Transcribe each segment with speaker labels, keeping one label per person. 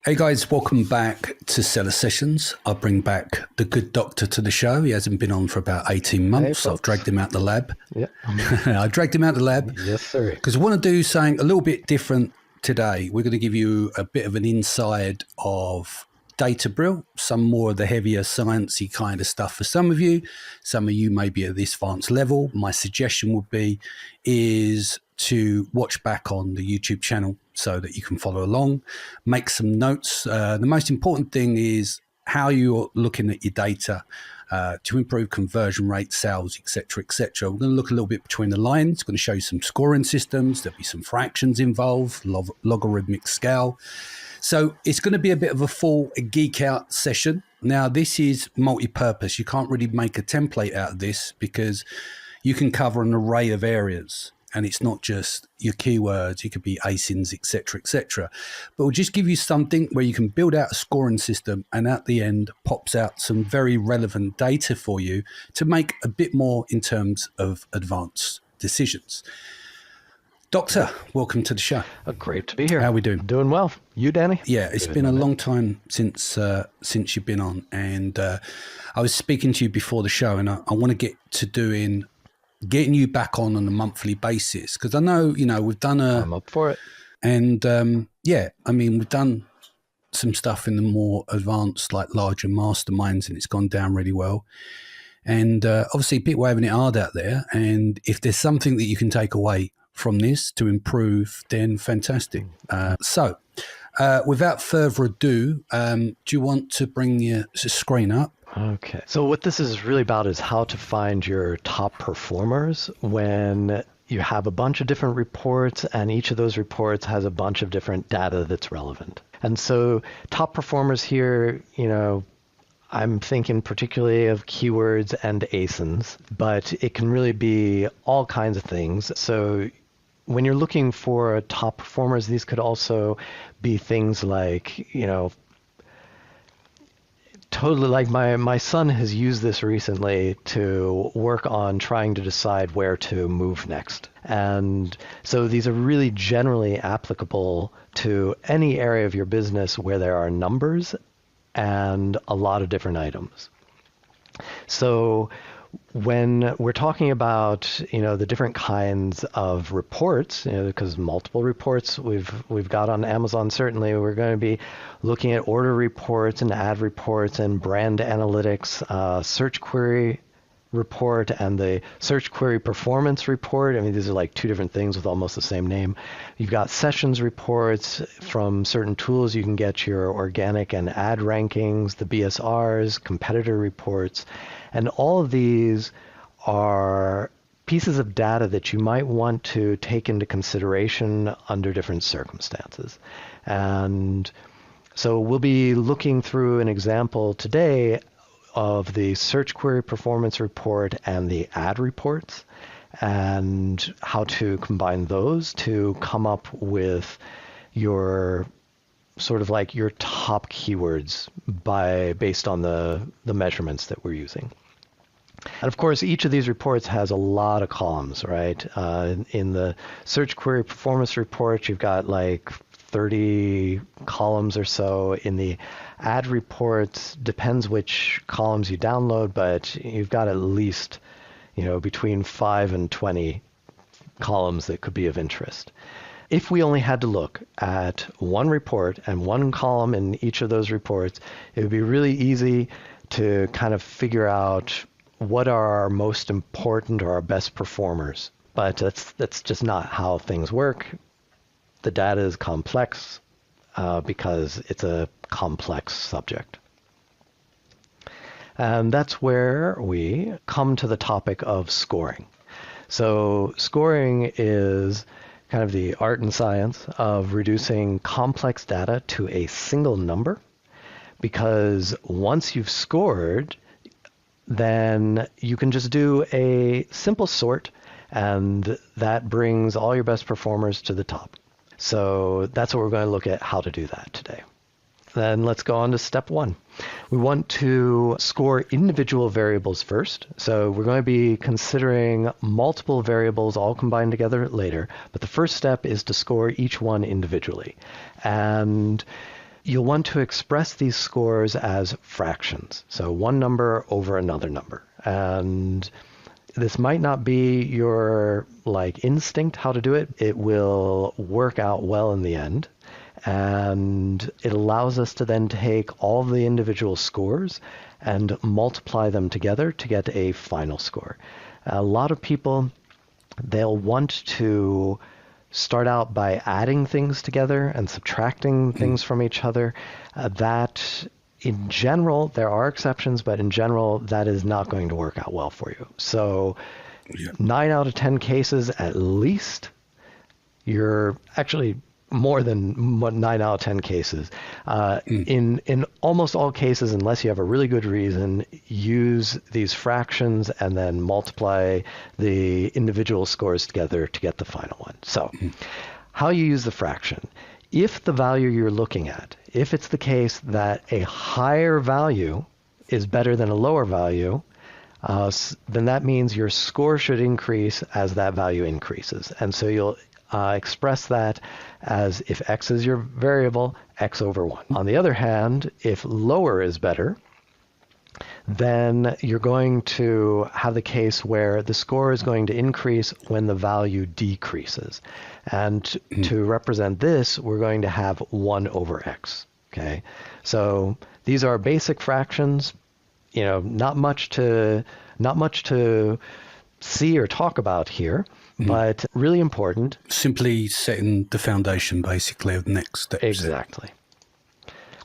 Speaker 1: Hey guys, welcome back to Seller Sessions. I bring back the good doctor to the show. He hasn't been on for about 18 months.
Speaker 2: Hey,
Speaker 1: I've dragged him out the lab.
Speaker 2: Yeah.
Speaker 1: I dragged him out the lab.
Speaker 2: Yes, sir.
Speaker 1: Because I want to do something a little bit different today. We're going to give you a bit of an inside of data brill, some more of the heavier sciencey kind of stuff for some of you. Some of you may be at this advanced level. My suggestion would be is to watch back on the YouTube channel so that you can follow along, make some notes. The most important thing is how you're looking at your data to improve conversion rate, sales, etc., etc. We're going to look a little bit between the lines. Going to show you some scoring systems. There'll be some fractions involved, logarithmic scale. So it's going to be a bit of a full geek out session. Now, this is multi-purpose. You can't really make a template out of this because you can cover an array of areas. And it's not just your keywords, it could be ASINs, etc., etc. But we'll just give you something where you can build out a scoring system and at the end pops out some very relevant data for you to make a bit more in terms of advanced decisions. Doctor, welcome to the show.
Speaker 2: Great to be here.
Speaker 1: How are we doing?
Speaker 2: Doing well. You, Danny?
Speaker 1: Yeah, it's been a long time since you've been on. And I was speaking to you before the show and I want to get to getting you back on a monthly basis, because I know, we've done
Speaker 2: I'm up for it.
Speaker 1: And we've done some stuff in the more advanced, like larger masterminds, and it's gone down really well. And obviously people are having it hard out there. And if there's something that you can take away from this to improve, then fantastic. So without further ado, do you want to bring your screen up?
Speaker 2: Okay. So what this is really about is how to find your top performers when you have a bunch of different reports and each of those reports has a bunch of different data that's relevant. And so top performers here, I'm thinking particularly of keywords and ASINs, but it can really be all kinds of things. So when you're looking for top performers, these could also be things like, totally, like my son has used this recently to work on trying to decide where to move next. And so these are really generally applicable to any area of your business where there are numbers and a lot of different items. So when we're talking about, the different kinds of reports, because multiple reports we've got on Amazon, certainly we're going to be looking at order reports and ad reports and brand analytics, search query report and the search query performance report. I mean, these are like two different things with almost the same name. You've got sessions reports from certain tools. You can get your organic and ad rankings, the BSRs, competitor reports. And all of these are pieces of data that you might want to take into consideration under different circumstances. And so we'll be looking through an example today of the search query performance report and the ad reports and how to combine those to come up with your sort of like your top keywords based on the measurements that we're using. And of course, each of these reports has a lot of columns, right? In the search query performance report, you've got like 30 columns or so. In the ad reports, depends which columns you download, but you've got at least, between 5 and 20 columns that could be of interest. If we only had to look at one report and one column in each of those reports, it would be really easy to kind of figure out what are our most important or our best performers. But that's just not how things work. The data is complex because it's a complex subject. And that's where we come to the topic of scoring. So scoring is kind of the art and science of reducing complex data to a single number, because once you've scored, then you can just do a simple sort, and that brings all your best performers to the top. So that's what we're going to look at how to do that today. Then let's go on to step one. We want to score individual variables first. So we're going to be considering multiple variables all combined together later, but the first step is to score each one individually. And you'll want to express these scores as fractions. So one number over another number. And this might not be your instinct how to do it. It will work out well in the end. And it allows us to then take all of the individual scores and multiply them together to get a final score. A lot of people, they'll want to start out by adding things together and subtracting things from each other. That, in general, there are exceptions, but in general, that is not going to work out well for you. So 9 out of 10 cases at least, you're actually more than 9 out of 10 cases. In almost all cases, unless you have a really good reason, use these fractions and then multiply the individual scores together to get the final one. So how you use the fraction. If the value you're looking at, if it's the case that a higher value is better than a lower value, then that means your score should increase as that value increases. And so you'll express that as if x is your variable, x over 1. On the other hand, if lower is better, then you're going to have the case where the score is going to increase when the value decreases. And to represent this, we're going to have 1 over x. Okay, so these are basic fractions. Not much to see or talk about here, but really important.
Speaker 1: Simply setting the foundation, basically, of the next steps.
Speaker 2: Exactly.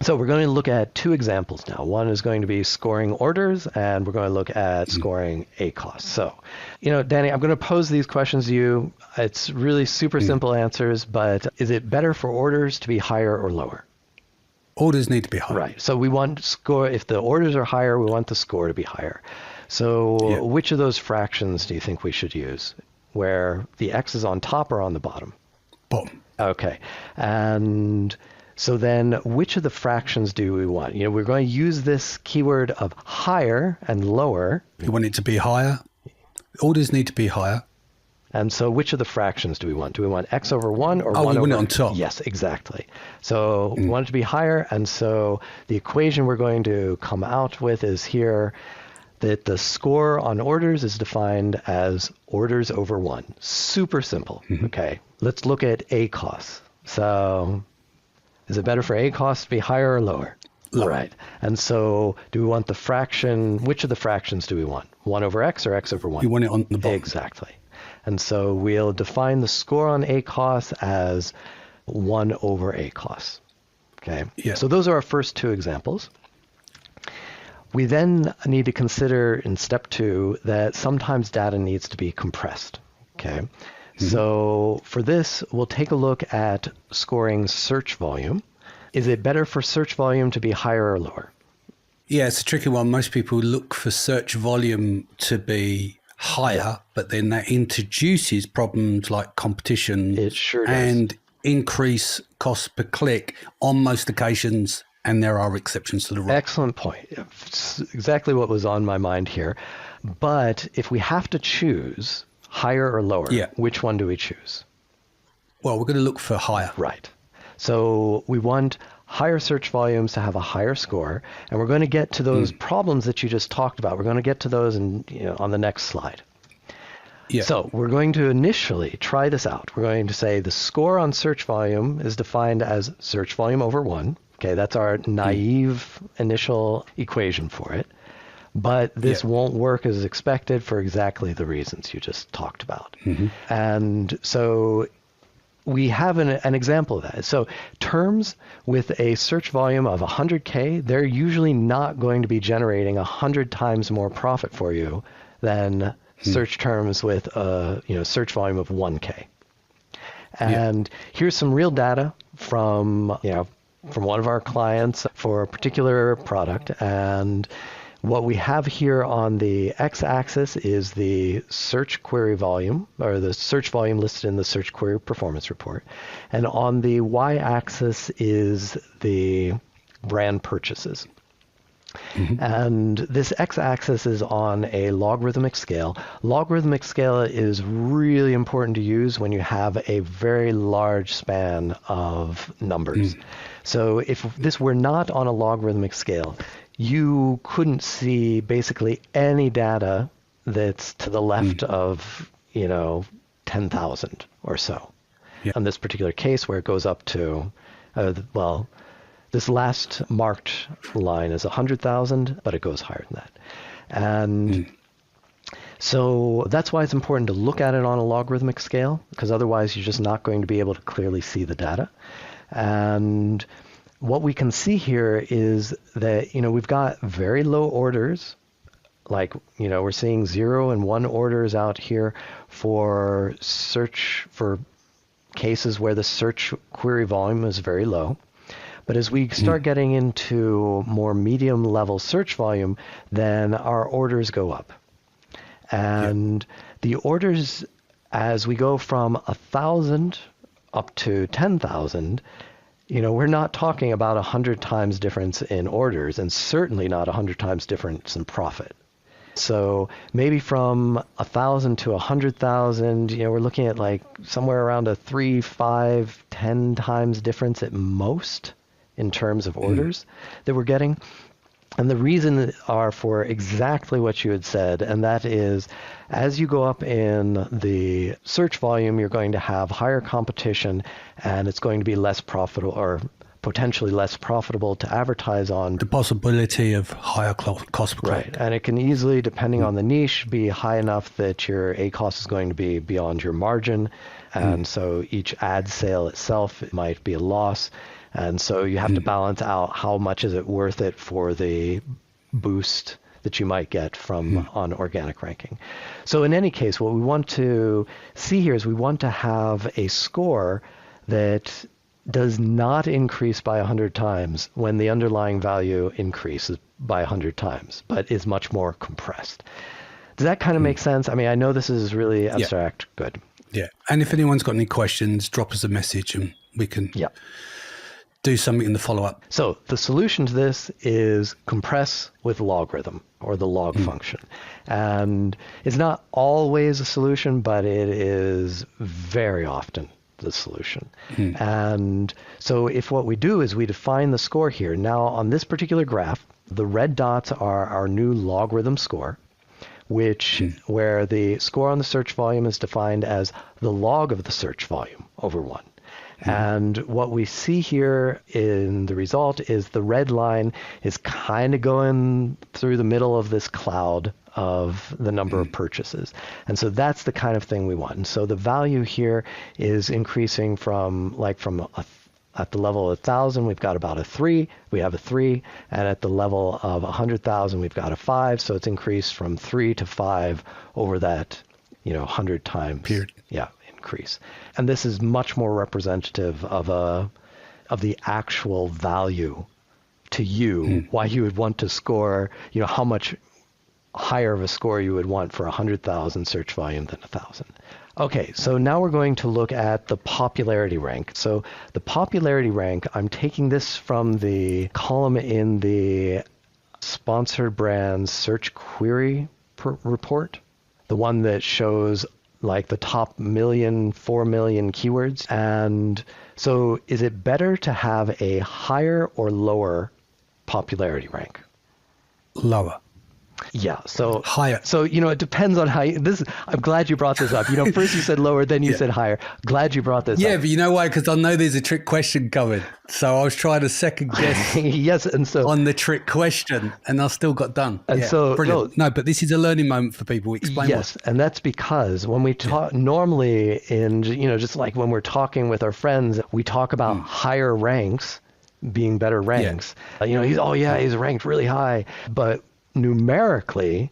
Speaker 2: So we're going to look at 2 examples now. One is going to be scoring orders, and we're going to look at scoring ACOS. So, Danny, I'm going to pose these questions to you. It's really super simple answers, but is it better for orders to be higher or lower?
Speaker 1: Orders need to be higher.
Speaker 2: Right. So we want score, if the orders are higher, we want the score to be higher. So which of those fractions do you think we should use? Where the x is on top or on the bottom?
Speaker 1: Bottom.
Speaker 2: Okay. And so then which of the fractions do we want? We're going to use this keyword of higher and lower.
Speaker 1: You want it to be higher. Orders need to be higher.
Speaker 2: And so which of the fractions do we want? Do we want x over 1 or 1 over...
Speaker 1: we want it on top.
Speaker 2: Yes, exactly. So we want it to be higher. And so the equation we're going to come out with is here that the score on orders is defined as orders over 1. Super simple. Okay, let's look at ACOS. So is it better for ACOS to be higher or lower?
Speaker 1: Lower.
Speaker 2: Right. And so do we want the fraction, which of the fractions do we want? 1 over x or x over 1?
Speaker 1: You want it on the bottom.
Speaker 2: Exactly. And so we'll define the score on ACOS as 1 over ACOS. Okay.
Speaker 1: Yeah.
Speaker 2: So those are our first 2 examples. We then need to consider in step 2 that sometimes data needs to be compressed. Okay. So for this, we'll take a look at scoring search volume. Is it better for search volume to be higher or lower?
Speaker 1: Yeah, it's a tricky one. Most people look for search volume to be higher, but then that introduces problems like competition.
Speaker 2: It sure does.
Speaker 1: And increase cost per click on most occasions, and there are exceptions to the rule.
Speaker 2: Excellent point. It's exactly what was on my mind here. But if we have to choose higher or lower, which one do we choose?
Speaker 1: Well, we're going to look for higher.
Speaker 2: Right. So we want higher search volumes to have a higher score, and we're going to get to those problems that you just talked about. We're going to get to those on the next slide. Yeah. So we're going to initially try this out. We're going to say the score on search volume is defined as search volume over 1. Okay, that's our naive initial equation for it. But this won't work as expected for exactly the reasons you just talked about. And so we have an example of that. So terms with a search volume of 100K, they're usually not going to be generating 100 times more profit for you than search terms with a search volume of 1K. And here's some real data from one of our clients for a particular product. And what we have here on the x-axis is the search query volume, or the search volume listed in the search query performance report. And on the y-axis is the brand purchases. And this x-axis is on a logarithmic scale. Logarithmic scale is really important to use when you have a very large span of numbers. So if this were not on a logarithmic scale, you couldn't see basically any data that's to the left of, 10,000 or so.
Speaker 1: Yeah.
Speaker 2: In this particular case where it goes up to, this last marked line is 100,000, but it goes higher than that. And so that's why it's important to look at it on a logarithmic scale, because otherwise you're just not going to be able to clearly see the data. And what we can see here is that, we've got very low orders, like, we're seeing 0 and 1 orders out here for search, for cases where the search query volume is very low. But as we start getting into more medium level search volume, then our orders go up. And the orders, as we go from 1,000 up to 10,000, we're not talking about 100 times difference in orders, and certainly not 100 times difference in profit. So maybe from 1,000 to 100,000, we're looking at like somewhere around a 3, 5, 10 times difference at most in terms of orders that we're getting. And the reason are for exactly what you had said, and that is as you go up in the search volume, you're going to have higher competition, and it's going to be less profitable, or potentially less profitable to advertise on.
Speaker 1: The possibility of higher cost per click.
Speaker 2: Right. And it can easily, depending on the niche, be high enough that your ACoS is going to be beyond your margin. And so each ad sale itself, it might be a loss. And so you have to balance out how much is it worth it for the boost that you might get from on organic ranking. So in any case, what we want to see here is we want to have a score that does not increase by 100 times when the underlying value increases by 100 times, but is much more compressed. Does that kind of make sense? I mean, I know this is really abstract. Yeah. Good.
Speaker 1: Yeah. And if anyone's got any questions, drop us a message and we can do something in the follow-up.
Speaker 2: So the solution to this is compress with logarithm, or the log function. And it's not always a solution, but it is very often the solution. And so if what we do is we define the score here. Now on this particular graph, the red dots are our new logarithm score, which where the score on the search volume is defined as the log of the search volume over 1. And what we see here in the result is the red line is kind of going through the middle of this cloud of the number of purchases. And so that's the kind of thing we want. And so the value here is increasing from at the level of 1,000, we've got about a 3. We have a 3. And at the level of 100,000, we've got a 5. So it's increased from 3 to 5 over that, 100 times.
Speaker 1: Period.
Speaker 2: Yeah. Increase. And this is much more representative of the actual value to you, why you would want to score, how much higher of a score you would want for 100,000 search volume than 1,000. Okay, so now we're going to look at the popularity rank. So the popularity rank, I'm taking this from the column in the sponsored brands search query report, the one that shows like the top 4 million keywords. And so is it better to have a higher or lower popularity rank?
Speaker 1: Lower.
Speaker 2: Yeah. So
Speaker 1: higher.
Speaker 2: So, it depends on how I'm glad you brought this up. First you said lower, then you said higher. Glad you brought this up.
Speaker 1: Yeah, but you know why? Because I know there's a trick question coming. So I was trying to second guess
Speaker 2: yes, and so
Speaker 1: on the trick question, and I still got done.
Speaker 2: And so
Speaker 1: brilliant. No, but this is a learning moment for people. Explain
Speaker 2: yes, and that's because when we talk normally in, just like when we're talking with our friends, we talk about higher ranks being better ranks. Yeah. He's ranked really high, but numerically,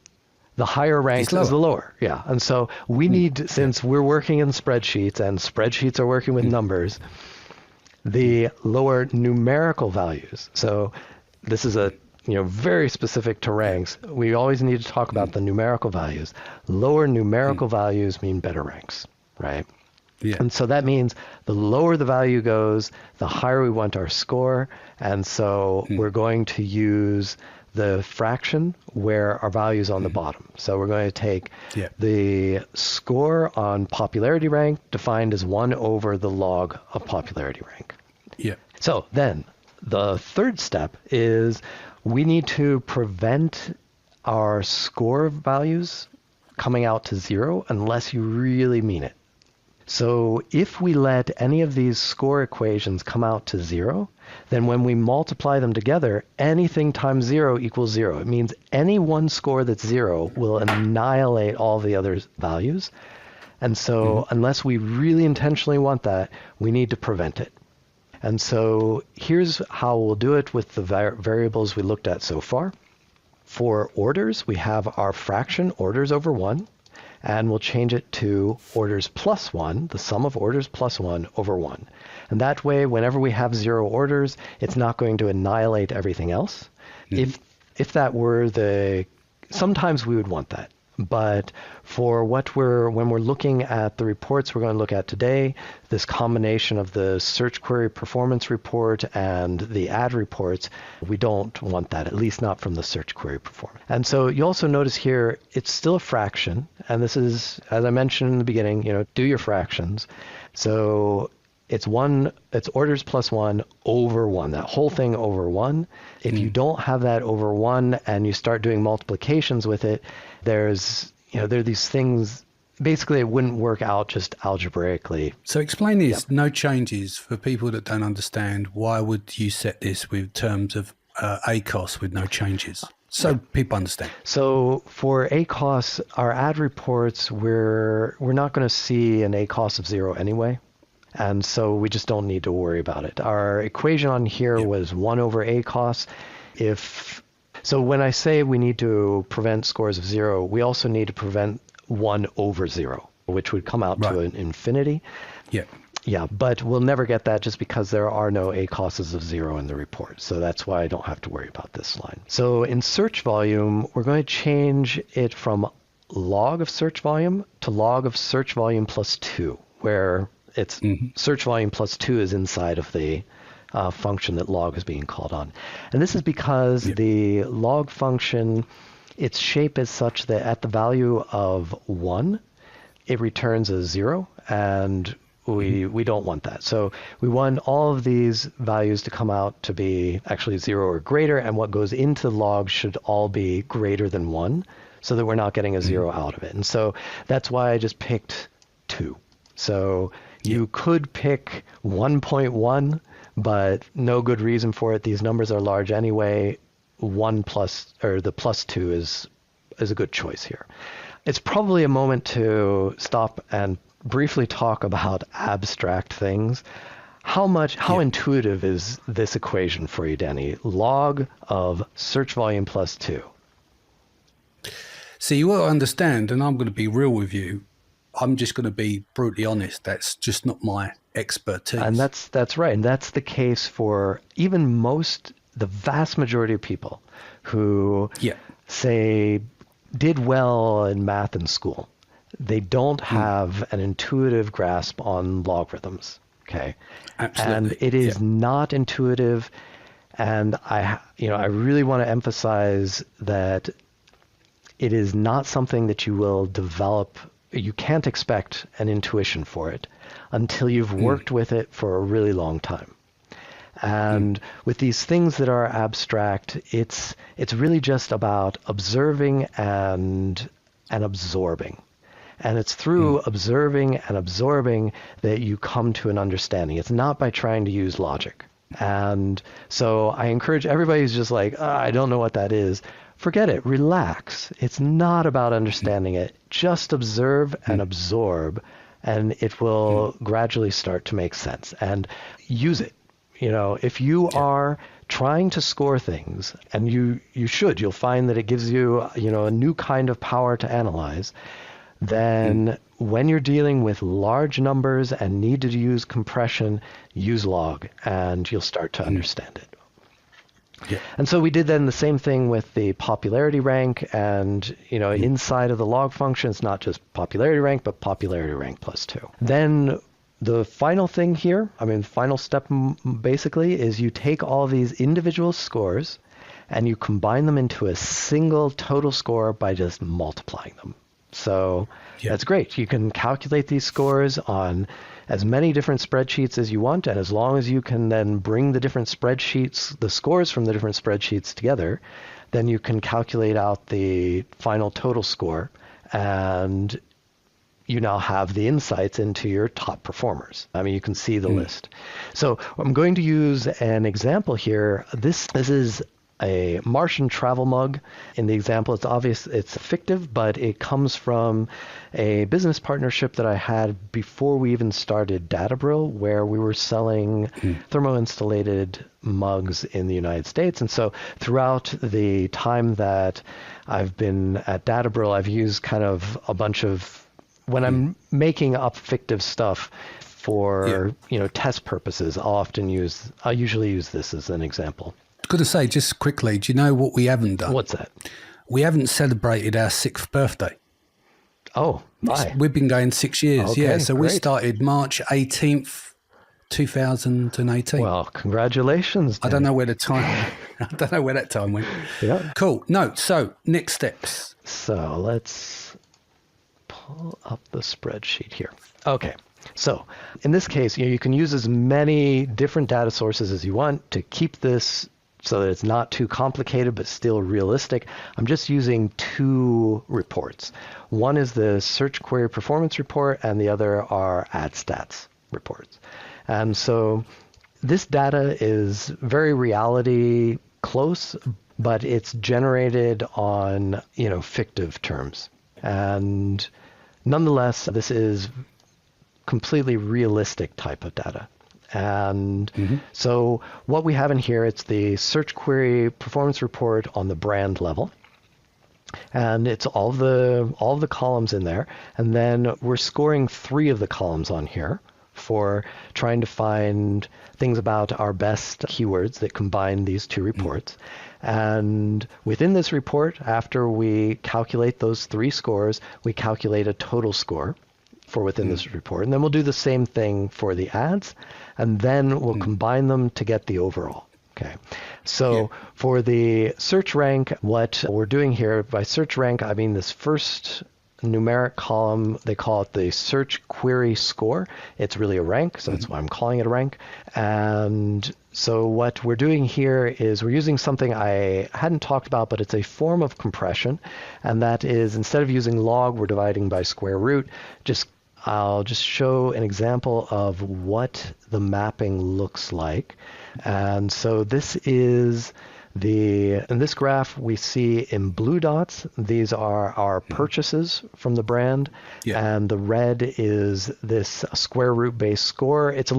Speaker 2: the higher rank is the lower. Yeah. And so we need, since we're working in spreadsheets and spreadsheets are working with numbers, the lower numerical values. So this is a, very specific to ranks. We always need to talk about the numerical values. Lower numerical values mean better ranks, right?
Speaker 1: Yeah.
Speaker 2: And so that means the lower the value goes, the higher we want our score. And so we're going to use the fraction where our value is on the bottom. So we're going to take
Speaker 1: Yeah.
Speaker 2: the score on popularity rank defined as 1 over the log of popularity rank.
Speaker 1: Yeah.
Speaker 2: So then the third step is we need to prevent our score values coming out to 0 unless you really mean it. So if we let any of these score equations come out to 0, then when we multiply them together, anything times 0 equals 0. It means any one score that's 0 will annihilate all the other values. And so unless we really intentionally want that, we need to prevent it. And so here's how we'll do it with the variables we looked at so far. For orders, we have our fraction orders over 1. And we'll change it to orders plus 1, the sum of orders plus 1 over 1. And that way, whenever we have 0 orders, it's not going to annihilate everything else. If that were sometimes we would want that. But for when we're looking at the reports we're going to look at today, this combination of the search query performance report and the ad reports, we don't want that, at least not from the search query performance. And so you also notice here, it's still a fraction. And this is, as I mentioned in the beginning, do your fractions. So it's orders plus 1 over 1, that whole thing over 1. If you don't have that over 1 and you start doing multiplications with it, there are these things, basically it wouldn't work out just algebraically.
Speaker 1: So explain this, no changes for people that don't understand. Why would you set this with terms of ACOS with no changes? So people understand.
Speaker 2: So for ACOS, our ad reports, we're not going to see an ACOS of 0 anyway. And so we just don't need to worry about it. Our equation on here was 1 over ACOS. So when I say we need to prevent scores of 0, we also need to prevent 1 over 0, which would come out to an infinity.
Speaker 1: Yeah.
Speaker 2: Yeah, but we'll never get that just because there are no ACOSs of 0 in the report. So that's why I don't have to worry about this line. So in search volume, we're going to change it from log of search volume to log of search volume plus 2, where it's search volume plus 2 is inside of the function that log is being called on. And this is because the log function, its shape is such that at the value of 1, it returns a 0, and we don't want that. So we want all of these values to come out to be actually 0 or greater, and what goes into the log should all be greater than 1, so that we're not getting a 0 out of it. And so that's why I just picked 2. So you could pick 1.1, but no good reason for it. These numbers are large anyway. The plus 2 is a good choice here. It's probably a moment to stop and briefly talk about abstract things. How intuitive is this equation for you, Danny? Log of search volume plus 2.
Speaker 1: So you will understand, and I'm going to be real with you, I'm just going to be brutally honest. That's just not my expertise.
Speaker 2: And that's right. And that's the case for even the vast majority of people who say did well in math in school. They don't have an intuitive grasp on logarithms. Okay.
Speaker 1: Absolutely.
Speaker 2: And it is not intuitive. And I really want to emphasize that it is not something that you will develop. You can't expect an intuition for it until you've worked with it for a really long time. And with these things that are abstract, it's really just about observing and absorbing. And it's through observing and absorbing that you come to an understanding. It's not by trying to use logic. And so I encourage everybody who's just like, I don't know what that is. Forget it. Relax. It's not about understanding it. Just observe and absorb, and it will gradually start to make sense. And use it. If you are trying to score things, and you'll find that it gives you, a new kind of power to analyze. Then when you're dealing with large numbers and need to use compression, use log, and you'll start to understand it. Yeah. And so we did then the same thing with the popularity rank, and inside of the log function, it's not just popularity rank, but popularity rank plus 2. Then the final thing here, the final step basically is you take all these individual scores and you combine them into a single total score by just multiplying them. So that's great. You can calculate these scores on as many different spreadsheets as you want, and as long as you can then bring the different spreadsheets, the scores from the different spreadsheets together, then you can calculate out the final total score, and you now have the insights into your top performers. You can see the list. So I'm going to use an example here. This is a Martian travel mug. In the example, it's obvious it's fictive, but it comes from a business partnership that I had before we even started Databrill, where we were selling thermo-insulated mugs in the United States. And so throughout the time that I've been at Databrill, I've used kind of a bunch of, when I'm making up fictive stuff for test purposes, I'll usually use this as an example.
Speaker 1: Got to say, just quickly, do you know what we haven't done?
Speaker 2: What's that?
Speaker 1: We haven't celebrated our 6th birthday.
Speaker 2: Oh, why?
Speaker 1: We've been going 6 years,
Speaker 2: Okay,
Speaker 1: So
Speaker 2: great.
Speaker 1: we started March 18th, 2018.
Speaker 2: Well, congratulations.
Speaker 1: I don't know where the time, I don't know where that time went.
Speaker 2: Yeah.
Speaker 1: Cool. No, so next steps.
Speaker 2: So let's pull up the spreadsheet here. Okay. So in this case, you can use as many different data sources as you want to keep this so that it's not too complicated but still realistic. I'm just using 2 reports. One is the search query performance report, and the other are ad stats reports. And so this data is very reality close, but it's generated on, fictive terms. And nonetheless, this is completely realistic type of data. And so what we have in here, it's the search query performance report on the brand level. And it's all the columns in there. And then we're scoring 3 of the columns on here for trying to find things about our best keywords that combine these 2 reports. And within this report, after we calculate those 3 scores, we calculate a total score for within this report. And then we'll do the same thing for the ads, and then we'll combine them to get the overall. Okay. So for the search rank, what we're doing here, by search rank, I mean this first numeric column, they call it the search query score. It's really a rank, so that's why I'm calling it a rank. And so what we're doing here is we're using something I hadn't talked about, but it's a form of compression. And that is, instead of using log, we're dividing by square root. I'll just show an example of what the mapping looks like. And so this is in this graph, we see in blue dots, these are our purchases from the brand. And the red is this square root based score. It's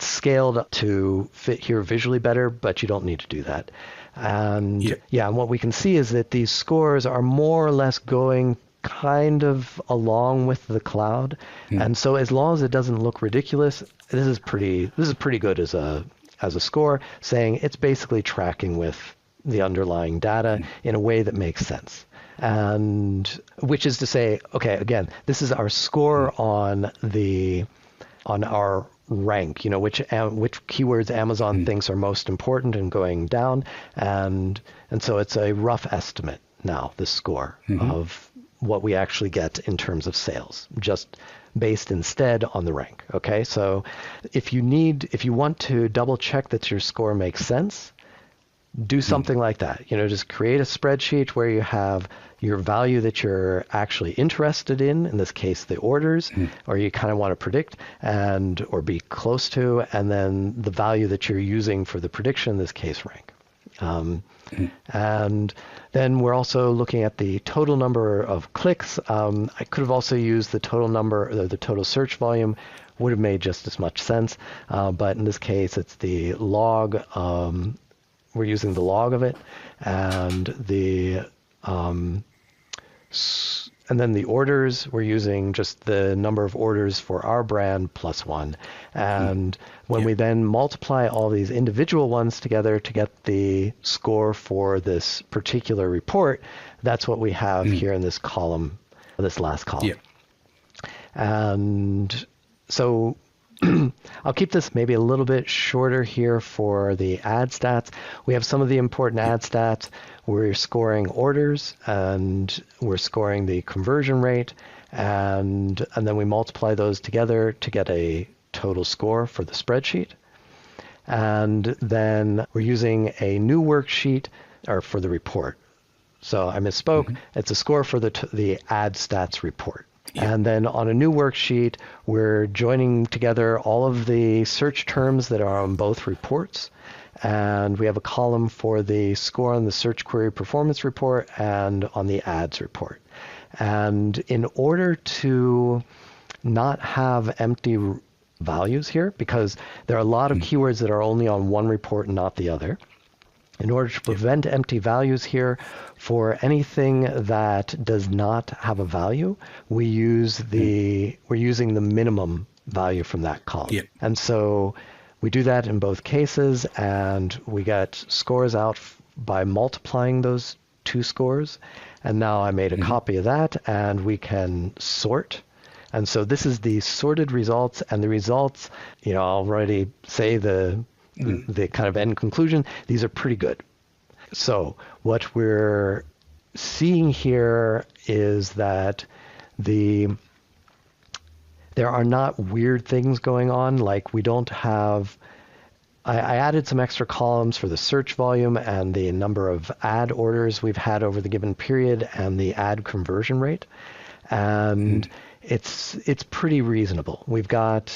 Speaker 2: scaled to fit here visually better, but you don't need to do that. And and what we can see is that these scores are more or less going kind of along with the cloud. And so as long as it doesn't look ridiculous, this is pretty good as a score, saying it's basically tracking with the underlying data in a way that makes sense. And which is to say, okay, again, this is our score on our rank, which keywords Amazon thinks are most important and going down. And so it's a rough estimate now, the score of what we actually get in terms of sales, just based instead on the rank. Okay, so if you want to double check that your score makes sense, do something like that. Just create a spreadsheet where you have your value that you're actually interested in this case, the orders, or you kind of want to predict or be close to, and then the value that you're using for the prediction, in this case, rank. And then we're also looking at the total number of clicks. I could have also used the total number, the total search volume, would have made just as much sense. But in this case, it's the log. We're using the log of it, and then the orders, we're using just the number of orders for our brand plus 1. And when we then multiply all these individual ones together to get the score for this particular report, that's what we have here in this column, this last column. And so I'll keep this maybe a little bit shorter here for the ad stats. We have some of the important ad stats. We're scoring orders, and we're scoring the conversion rate, and then we multiply those together to get a total score for the spreadsheet. And then we're using a new worksheet or for the report. So I misspoke. It's a score for the ad stats report. Yeah. And then on a new worksheet, we're joining together all of the search terms that are on both reports. And we have a column for the score on the search query performance report and on the ads report. And in order to not have empty values here, because there are a lot of keywords that are only on one report and not the other, in order to prevent empty values here, for anything that does not have a value, we're using the minimum value from that column. Yep. And so we do that in both cases, and we get scores out by multiplying those two scores. And now I made a copy of that, and we can sort. And so this is the sorted results, and the results, I'll already say the kind of end conclusion, these are pretty good. So what we're seeing here is that there are not weird things going on. Like we don't have, I added some extra columns for the search volume and the number of ad orders we've had over the given period and the ad conversion rate. And it's pretty reasonable. We've got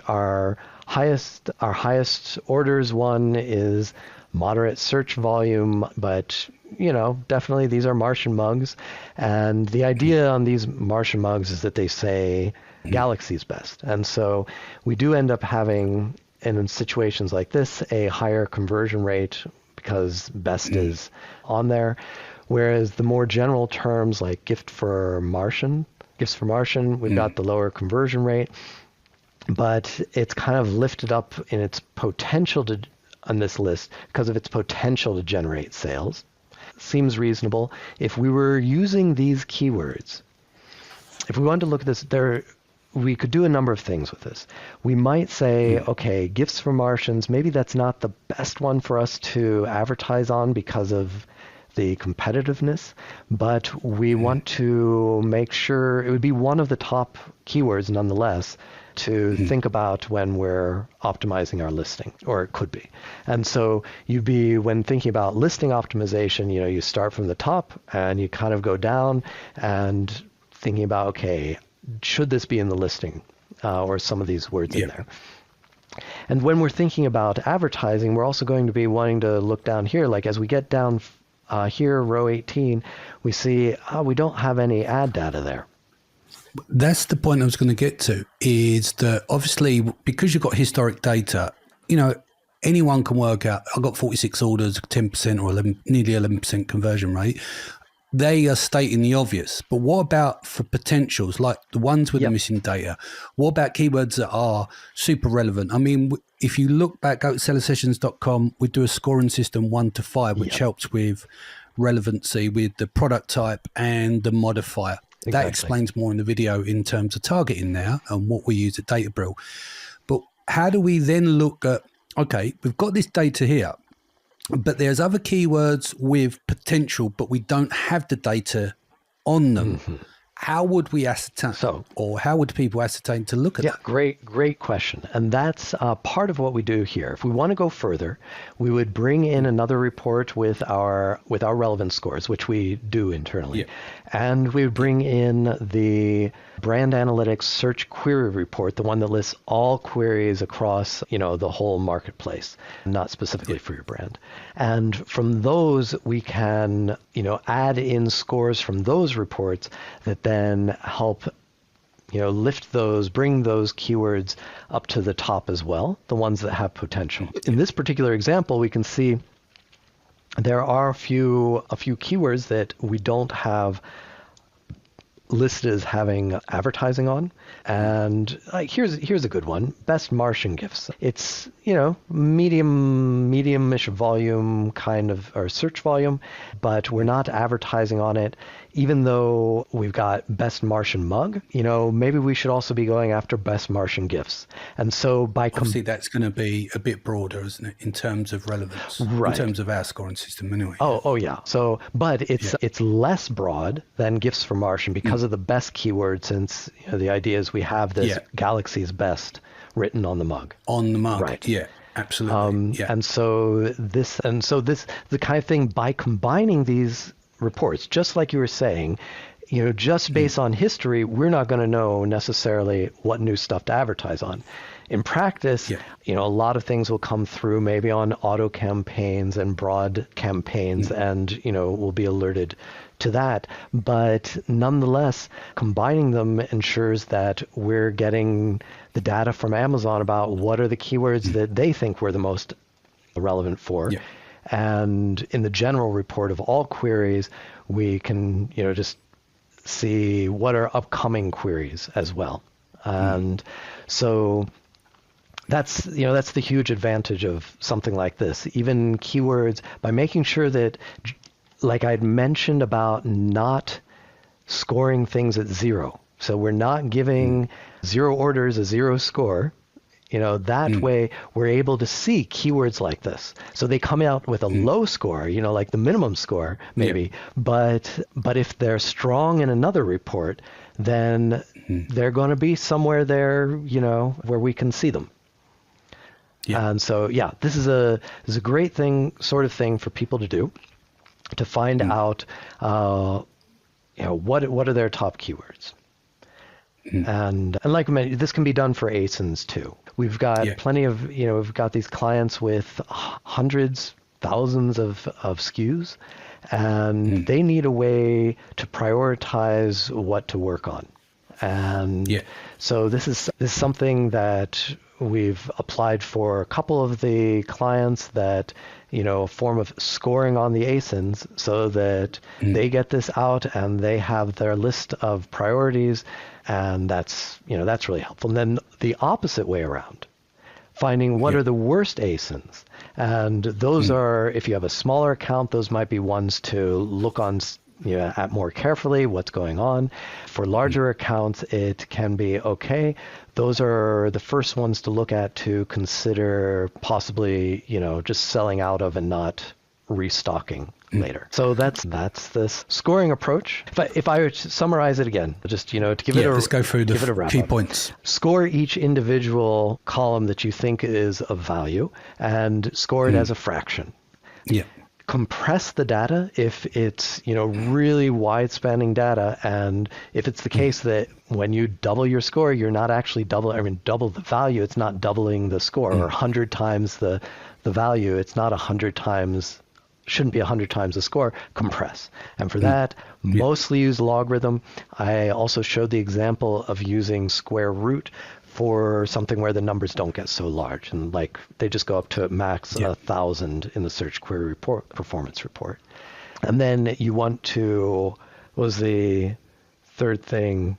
Speaker 2: our highest orders one is moderate search volume, but definitely these are Martian mugs. And the idea on these Martian mugs is that they say Galaxy's best. And so we do end up having, in situations like this, a higher conversion rate because best is on there. Whereas the more general terms like gifts for Martian, we've got the lower conversion rate, but it's kind of lifted up in its potential on this list because of its potential to generate sales. Seems reasonable. If we were using these keywords, if we wanted to look at this, we could do a number of things with this. We might say, okay, gifts for Martians, maybe that's not the best one for us to advertise on because of the competitiveness, but we want to make sure it would be one of the top keywords nonetheless to think about when we're optimizing our listing, or it could be. And so when thinking about listing optimization, you start from the top and you kind of go down and thinking about, okay, should this be in the listing or some of these words in there? And when we're thinking about advertising, we're also going to be wanting to look down here, like as we get down here, row 18, we see we don't have any ad data there.
Speaker 1: That's the point I was going to get to, is that obviously because you've got historic data, anyone can work out, I've got 46 orders, 10% or nearly 11% conversion rate. They are stating the obvious. But what about for potentials, like the ones with the missing data? What about keywords that are super relevant? I mean, if you look back, go to sellersessions.com, we do a scoring system 1 to 5, which helps with relevancy with the product type and the modifier. Exactly. That explains more in the video in terms of targeting now and what we use at Databril. But how do we then look at, okay, we've got this data here, but there's other keywords with potential, but we don't have the data on them. How would we ascertain, or how would people ascertain to look at that? Great
Speaker 2: question. And that's part of what we do here. If we want to go further, we would bring in another report with our relevance scores, which we do internally. And we would bring in the brand analytics search query report, the one that lists all queries across, the whole marketplace, not specifically for your brand. And from those, we can, add in scores from those reports that then help, lift those, bring those keywords up to the top as well, the ones that have potential. In this particular example, we can see there are a few keywords that we don't have listed as having advertising on. And here's a good one. Best Martian gifts. It's, medium-ish volume kind of, or search volume, but we're not advertising on it. Even though we've got Best Martian mug, maybe we should also be going after Best Martian gifts. And so
Speaker 1: obviously that's going to be a bit broader, isn't it, in terms of relevance, right, in terms of our scoring system anyway.
Speaker 2: Oh yeah. So, but it's less broad than gifts for Martian because of the best keyword, since the idea is we have this galaxy's best written on the mug.
Speaker 1: On the mug,
Speaker 2: right?
Speaker 1: Yeah, absolutely.
Speaker 2: And so the kind of thing, by combining these reports, just like you were saying, just based on history, we're not going to know necessarily what new stuff to advertise on. In practice, a lot of things will come through maybe on auto campaigns and broad campaigns, and, we'll be alerted to that. But nonetheless, combining them ensures that we're getting the data from Amazon about what are the keywords that they think we're the most relevant for. Yeah. And in the general report of all queries, we can, just see what are upcoming queries as well. And so that's the huge advantage of something like this. Even keywords, by making sure that, like I'd mentioned about not scoring things at zero. So we're not giving zero orders a zero score. That way we're able to see keywords like this. So they come out with a low score, like the minimum score maybe. But if they're strong in another report, then they're going to be somewhere there, where we can see them. Yeah. And so, this is a great sort of thing for people to do, to find out, what are their top keywords. And like I mentioned, this can be done for ASINs too. We've got plenty of, we've got these clients with hundreds, thousands of SKUs, and they need a way to prioritize what to work on. And so this is something that we've applied for a couple of the clients, that, a form of scoring on the ASINs, so that they get this out and they have their list of priorities. And that's really helpful. And then the opposite way around, finding what are the worst ASINs. And those are, if you have a smaller account, those might be ones to look on, at more carefully what's going on. For larger accounts, it can be okay. Those are the first ones to look at, to consider possibly, just selling out of and not restocking later. So that's this scoring approach. If I were to summarize it again, just to give it a,
Speaker 1: let's go through the key points.
Speaker 2: Score each individual column that you think is of value, and score it as a fraction.
Speaker 1: Yeah.
Speaker 2: Compress the data if it's really wide-spanning data, and if it's the case that when you double your score, you're not actually double the value. It's not doubling the score, or 100 times the value. It's not 100 times. Shouldn't be 100 times the score. Compress. And for that, mostly use logarithm. I also showed the example of using square root for something where the numbers don't get so large, and like they just go up to max 1,000 in the search query report, performance report. And then you want to, what was the third thing?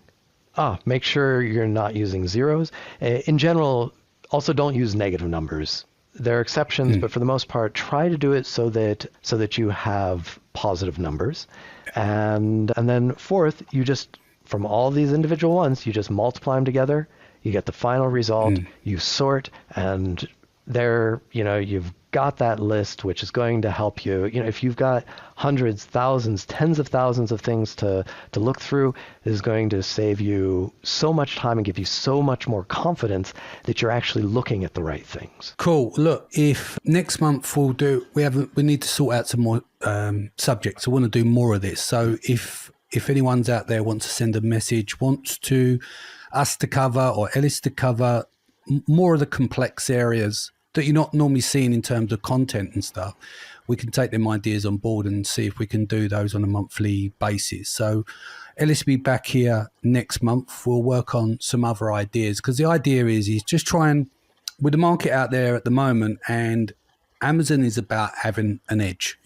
Speaker 2: Make sure you're not using zeros. In general, also don't use negative numbers. There are exceptions, but for the most part, try to do it so that you have positive numbers. And then fourth, you just, from all these individual ones, you just multiply them together. You get the final result, you sort, and there, you've got that list, which is going to help you. If you've got hundreds, thousands, tens of thousands of things to look through, it is going to save you so much time and give you so much more confidence that you're actually looking at the right things.
Speaker 1: Cool. Look, if next month we need to sort out some more subjects. I want to do more of this. So if anyone's out there wants to send a message, wants to us to cover or Ellis to cover more of the complex areas that you're not normally seeing in terms of content and stuff, we can take them ideas on board and see if we can do those on a monthly basis. So Ellis will be back here next month. We'll work on some other ideas, because the idea is just try and, with the market out there at the moment, and Amazon is about having an edge,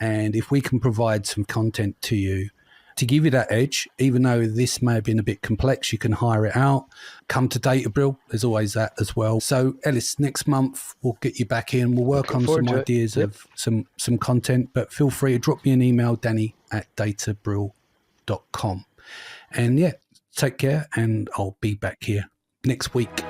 Speaker 1: and if we can provide some content to you to give you that edge, even though this may have been a bit complex, you can hire it out. Come to Databrill. There's always that as well. So, Ellis, next month we'll get you back in. We'll work on some ideas of some content, but feel free to drop me an email, danny@databrill.com. And yeah, take care, and I'll be back here next week.